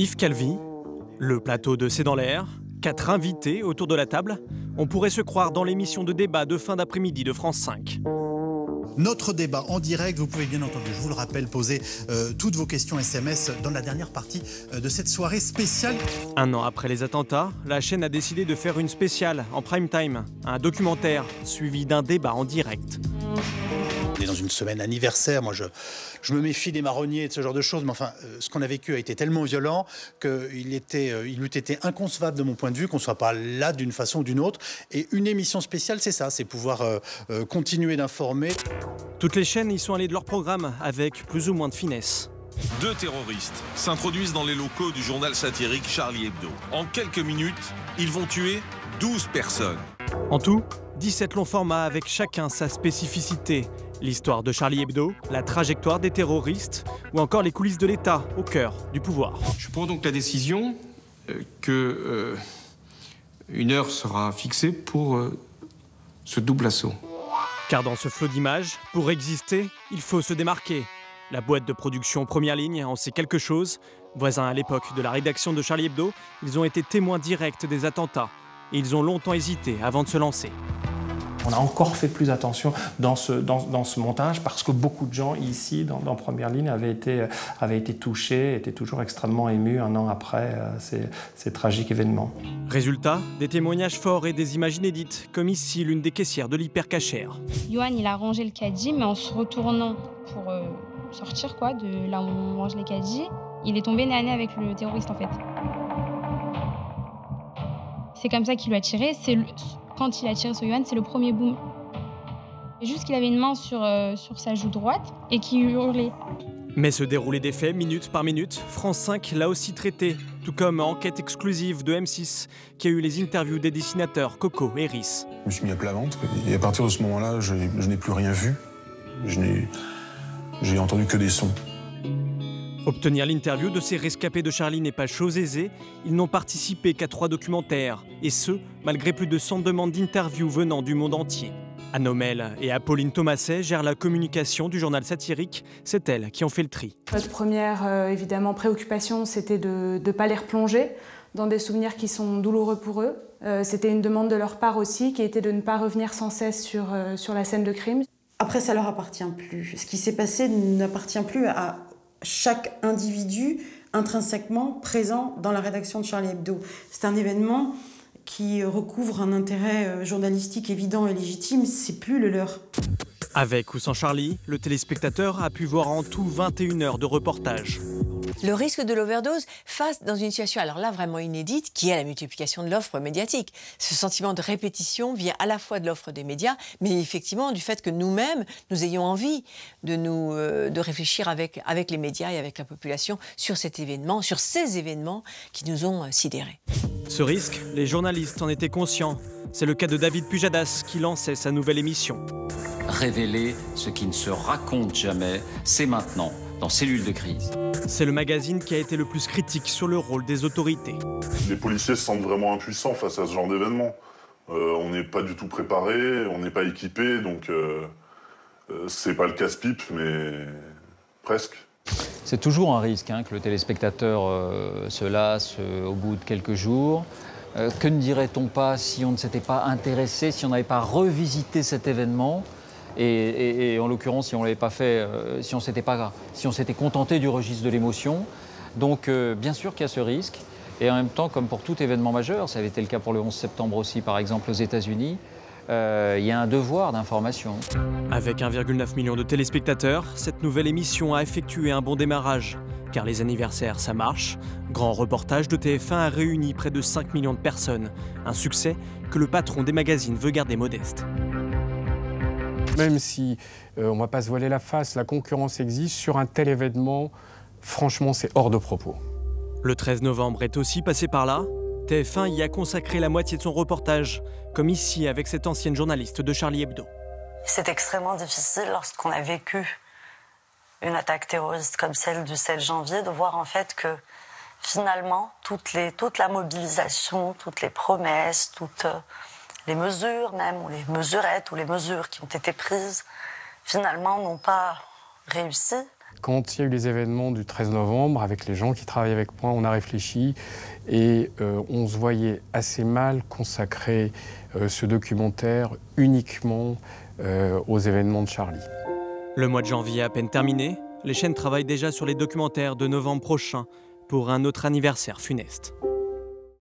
Yves Calvi, le plateau de C'est dans l'air, 4 invités autour de la table. On pourrait se croire dans l'émission de débat de fin d'après-midi de France 5. Notre débat en direct, vous pouvez bien entendu, je vous le rappelle, poser toutes vos questions SMS dans la dernière partie de cette soirée spéciale. Un an après les attentats, la chaîne a décidé de faire une spéciale en prime time, un documentaire suivi d'un débat en direct. On est dans une semaine anniversaire, moi je me méfie des marronniers et de ce genre de choses, mais enfin, ce qu'on a vécu a été tellement violent qu'il eût été inconcevable de mon point de vue qu'on ne soit pas là d'une façon ou d'une autre. Et une émission spéciale, c'est ça, c'est pouvoir continuer d'informer. Toutes les chaînes y sont allées de leur programme avec plus ou moins de finesse. 2 terroristes s'introduisent dans les locaux du journal satirique Charlie Hebdo. En quelques minutes, ils vont tuer 12 personnes. En tout, 17 longs formats avec chacun sa spécificité. L'histoire de Charlie Hebdo, la trajectoire des terroristes ou encore les coulisses de l'État au cœur du pouvoir. Je prends donc la décision que une heure sera fixée pour ce double assaut. Car dans ce flot d'images, pour exister, il faut se démarquer. La boîte de production Première Ligne en sait quelque chose. Voisins à l'époque de la rédaction de Charlie Hebdo, ils ont été témoins directs des attentats. Et ils ont longtemps hésité avant de se lancer. On a encore fait plus attention dans ce montage parce que beaucoup de gens ici, dans Première Ligne, avaient été touchés, étaient toujours extrêmement émus un an après ces tragiques événements. Résultat, des témoignages forts et des images inédites, comme ici l'une des caissières de l'hypercachère. Yohan, il a rangé le caddie, mais en se retournant pour sortir de là où on range les caddies, il est tombé nez à nez avec le terroriste en fait. C'est comme ça qu'il lui a tiré. Quand il a tiré sur Yohan, c'est le premier boom. C'est juste qu'il avait une main sur sa joue droite et qu'il hurlait. Mais ce déroulé des faits, minute par minute, France 5 l'a aussi traité, tout comme enquête exclusive de M6, qui a eu les interviews des dessinateurs Coco et Rhys. Je me suis mis à plat ventre et à partir de ce moment-là, je n'ai plus rien vu. J'ai entendu que des sons. Obtenir l'interview de ces rescapés de Charlie n'est pas chose aisée. Ils n'ont participé qu'à 3 documentaires, et ce, malgré plus de 100 demandes d'interview venant du monde entier. Anne Omel et Apolline Thomasset gèrent la communication du journal satirique. C'est elles qui ont fait le tri. Notre première évidemment préoccupation, c'était de ne pas les replonger dans des souvenirs qui sont douloureux pour eux. C'était une demande de leur part aussi, qui était de ne pas revenir sans cesse sur la scène de crime. Après, ça leur appartient plus. Ce qui s'est passé n'appartient plus à chaque individu intrinsèquement présent dans la rédaction de Charlie Hebdo. C'est un événement qui recouvre un intérêt journalistique évident et légitime, c'est plus le leur. Avec ou sans Charlie, le téléspectateur a pu voir en tout 21 heures de reportage. Le risque de l'overdose face dans une situation, alors là, vraiment inédite, qui est la multiplication de l'offre médiatique. Ce sentiment de répétition vient à la fois de l'offre des médias, mais effectivement du fait que nous-mêmes, nous ayons envie de réfléchir avec les médias et avec la population sur cet événement, sur ces événements qui nous ont sidérés. Ce risque, les journalistes en étaient conscients. C'est le cas de David Pujadas qui lançait sa nouvelle émission. Révéler ce qui ne se raconte jamais, c'est maintenant, dans Cellule de crise. C'est le magazine qui a été le plus critique sur le rôle des autorités. Les policiers se sentent vraiment impuissants face à ce genre d'événement. On n'est pas du tout préparé, on n'est pas équipé, donc c'est pas le casse-pipe, mais presque. C'est toujours un risque que le téléspectateur se lasse au bout de quelques jours. Que ne dirait-on pas si on ne s'était pas intéressé, si on n'avait pas revisité cet événement et en l'occurrence, si on l'avait pas fait, si on s'était contenté du registre de l'émotion. Donc, bien sûr qu'il y a ce risque. Et en même temps, comme pour tout événement majeur, ça avait été le cas pour le 11 septembre aussi, par exemple, aux États-Unis, il y a un devoir d'information. Avec 1,9 million de téléspectateurs, cette nouvelle émission a effectué un bon démarrage. Car les anniversaires, ça marche. Grand reportage de TF1 a réuni près de 5 millions de personnes. Un succès que le patron des magazines veut garder modeste. Même si on ne va pas se voiler la face, la concurrence existe, sur un tel événement, franchement, c'est hors de propos. Le 13 novembre est aussi passé par là. TF1 y a consacré la moitié de son reportage, comme ici avec cette ancienne journaliste de Charlie Hebdo. C'est extrêmement difficile lorsqu'on a vécu une attaque terroriste comme celle du 7 janvier, de voir en fait que finalement toute la mobilisation, toutes les promesses, toutes les mesures même, ou les mesurettes, ou les mesures qui ont été prises, finalement n'ont pas réussi. Quand il y a eu les événements du 13 novembre, avec les gens qui travaillent avec moi, on a réfléchi et on se voyait assez mal consacrer ce documentaire uniquement aux événements de Charlie. Le mois de janvier à peine terminé, les chaînes travaillent déjà sur les documentaires de novembre prochain pour un autre anniversaire funeste.